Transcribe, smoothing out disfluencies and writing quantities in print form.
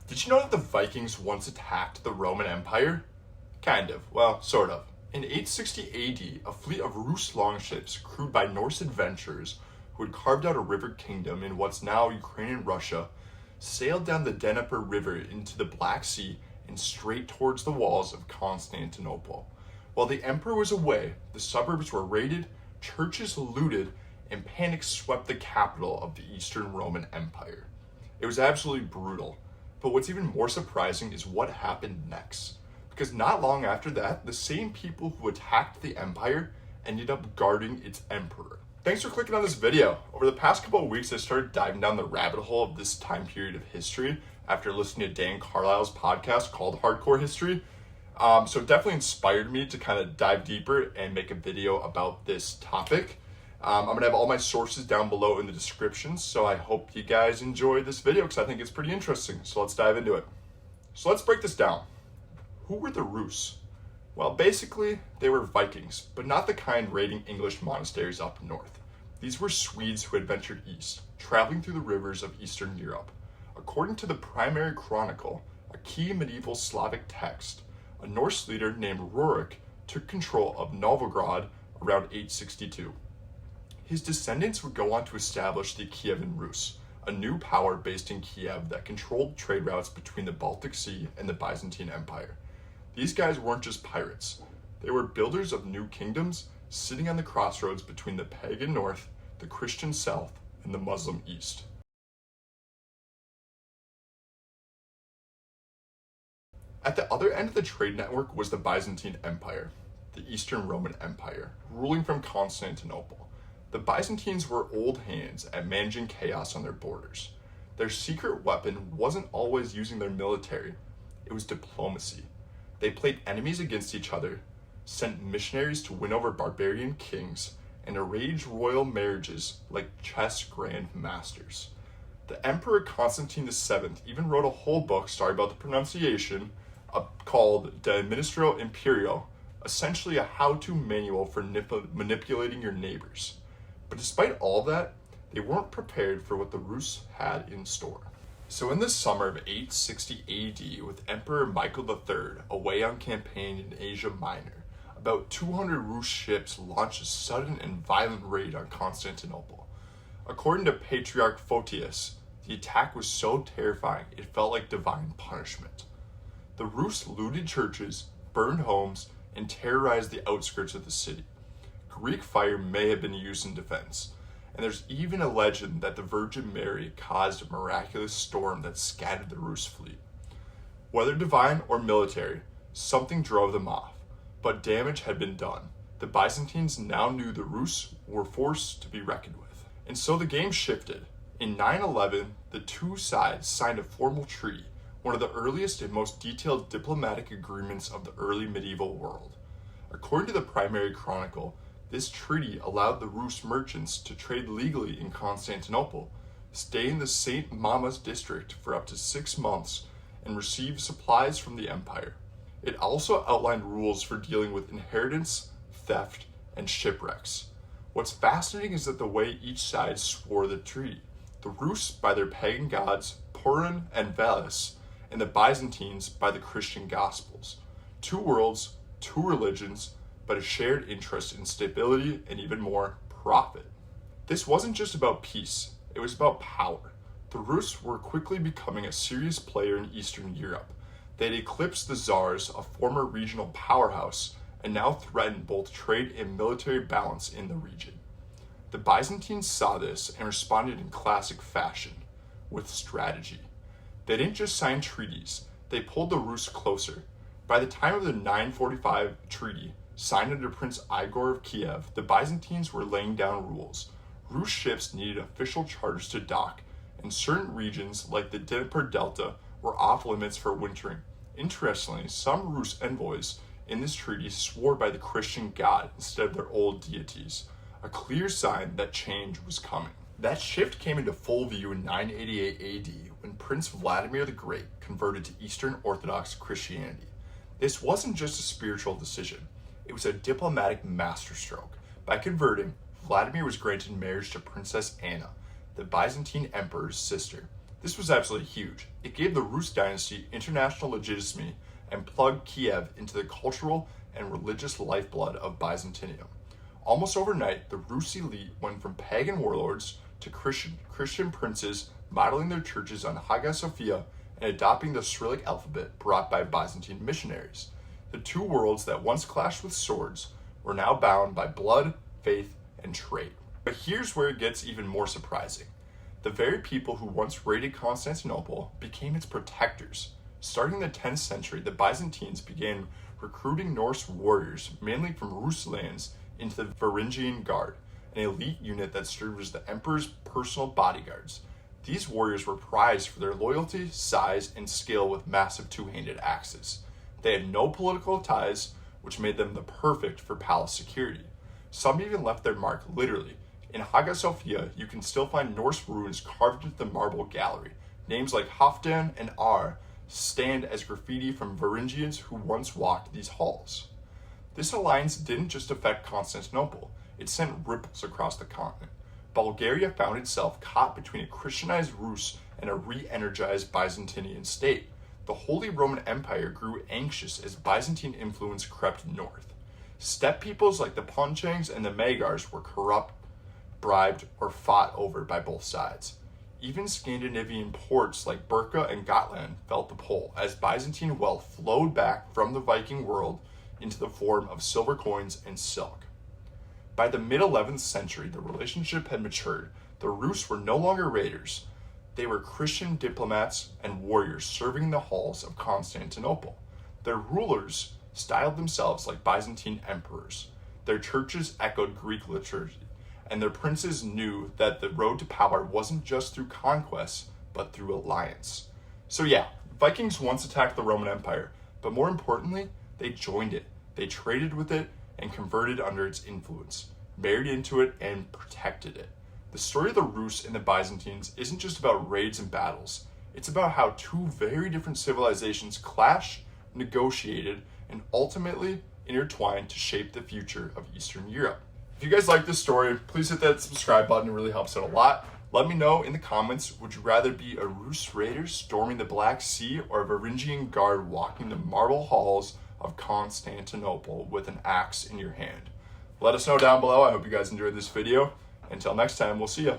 Did you know that the Vikings once attacked the Roman Empire? Kind of. Well, sort of. In 860 AD, a fleet of Rus longships crewed by Norse adventurers who had carved out a river kingdom in what's now Ukrainian Russia sailed down the Dnieper River into the Black Sea and straight towards the walls of Constantinople. While the emperor was away, the suburbs were raided, churches looted, and panic swept the capital of the Eastern Roman Empire. It was absolutely brutal. But what's even more surprising is what happened next. Because not long after that, the same people who attacked the empire ended up guarding its emperor. Thanks for clicking on this video. Over the past couple of weeks, I started diving down the rabbit hole of this time period of history after listening to Dan Carlisle's podcast called Hardcore History. So it definitely inspired me to kind of dive deeper and make a video about this topic. I'm going to have all my sources down below in the description, so I hope you guys enjoy this video because I think it's pretty interesting. So let's dive into it. So let's break this down. Who were the Rus? Well, basically, they were Vikings, but not the kind raiding English monasteries up north. These were Swedes who had ventured east, traveling through the rivers of Eastern Europe. According to the primary chronicle, a key medieval Slavic text, a Norse leader named Rurik took control of Novgorod around 862. His descendants would go on to establish the Kievan Rus, a new power based in Kiev that controlled trade routes between the Baltic Sea and the Byzantine Empire. These guys weren't just pirates. They were builders of new kingdoms, sitting on the crossroads between the pagan north, the Christian south, and the Muslim east. At the other end of the trade network was the Byzantine Empire, the Eastern Roman Empire, ruling from Constantinople. The Byzantines were old hands at managing chaos on their borders. Their secret weapon wasn't always using their military, it was diplomacy. They played enemies against each other, sent missionaries to win over barbarian kings, and arranged royal marriages like chess grand masters. The Emperor Constantine VII even wrote a whole book, sorry about the pronunciation, called De Administratio Imperio, essentially a how-to manual for manipulating your neighbors. But despite all that, they weren't prepared for what the Rus had in store. So in the summer of 860 AD, with Emperor Michael III away on campaign in Asia Minor, about 200 Rus ships launched a sudden and violent raid on Constantinople. According to Patriarch Photius, the attack was so terrifying it felt like divine punishment. The Rus looted churches, burned homes, and terrorized the outskirts of the city. Greek fire may have been used in defense, and there's even a legend that the Virgin Mary caused a miraculous storm that scattered the Rus fleet. Whether divine or military, something drove them off, but damage had been done. The Byzantines now knew the Rus were forced to be reckoned with. And so the game shifted. In 911, the two sides signed a formal treaty, one of the earliest and most detailed diplomatic agreements of the early medieval world. According to the primary chronicle, this treaty allowed the Rus merchants to trade legally in Constantinople, stay in the St. Mama's district for up to 6 months, and receive supplies from the empire. It also outlined rules for dealing with inheritance, theft, and shipwrecks. What's fascinating is that the way each side swore the treaty. The Rus by their pagan gods, Purin and Veles, and the Byzantines by the Christian Gospels. Two worlds, two religions, but a shared interest in stability and even more profit. This wasn't just about peace, it was about power. The Rus were quickly becoming a serious player in Eastern Europe. They had eclipsed the Tsars, a former regional powerhouse, and now threatened both trade and military balance in the region. The Byzantines saw this and responded in classic fashion, with strategy. They didn't just sign treaties, they pulled the Rus closer. By the time of the 945 treaty, signed under Prince Igor of Kiev, the Byzantines were laying down rules. Rus ships needed official charters to dock, and certain regions, like the Dnieper Delta, were off limits for wintering. Interestingly, some Rus envoys in this treaty swore by the Christian god instead of their old deities, a clear sign that change was coming. That shift came into full view in 988 AD when Prince Vladimir the Great converted to Eastern Orthodox Christianity. This wasn't just a spiritual decision, it was a diplomatic masterstroke. By converting, Vladimir was granted marriage to Princess Anna, the Byzantine emperor's sister. This was absolutely huge. It gave the Rus dynasty international legitimacy and plugged Kiev into the cultural and religious lifeblood of Byzantium. Almost overnight, the Rus elite went from pagan warlords to Christian princes, modeling their churches on Hagia Sophia and adopting the Cyrillic alphabet brought by Byzantine missionaries. The two worlds that once clashed with swords were now bound by blood, faith, and trade. But here's where it gets even more surprising. The very people who once raided Constantinople became its protectors. Starting in the 10th century, the Byzantines began recruiting Norse warriors, mainly from Rus lands, into the Varangian Guard, an elite unit that served as the emperor's personal bodyguards. These warriors were prized for their loyalty, size, and skill with massive two-handed axes. They had no political ties, which made them the perfect for palace security. Some even left their mark literally. In Hagia Sophia, you can still find Norse runes carved into the marble gallery. Names like Halfdan and Ar stand as graffiti from Varangians who once walked these halls. This alliance didn't just affect Constantinople, it sent ripples across the continent. Bulgaria found itself caught between a Christianized Rus and a re-energized Byzantine state. The Holy Roman Empire grew anxious as Byzantine influence crept north. Steppe peoples like the Punchangs and the Magyars were corrupt, bribed, or fought over by both sides. Even Scandinavian ports like Birka and Gotland felt the pull as Byzantine wealth flowed back from the Viking world into the form of silver coins and silk. By the mid-11th century, the relationship had matured. The Rus were no longer raiders. They were Christian diplomats and warriors serving in the halls of Constantinople. Their rulers styled themselves like Byzantine emperors. Their churches echoed Greek liturgy, and their princes knew that the road to power wasn't just through conquest, but through alliance. So yeah, Vikings once attacked the Roman Empire, but more importantly, they joined it. They traded with it and converted under its influence, married into it, and protected it. The story of the Rus and the Byzantines isn't just about raids and battles. It's about how two very different civilizations clashed, negotiated, and ultimately intertwined to shape the future of Eastern Europe. If you guys like this story, please hit that subscribe button. It really helps out a lot. Let me know in the comments, would you rather be a Rus raider storming the Black Sea or a Varangian guard walking the marble halls of Constantinople with an axe in your hand? Let us know down below. I hope you guys enjoyed this video. Until next time, we'll see ya.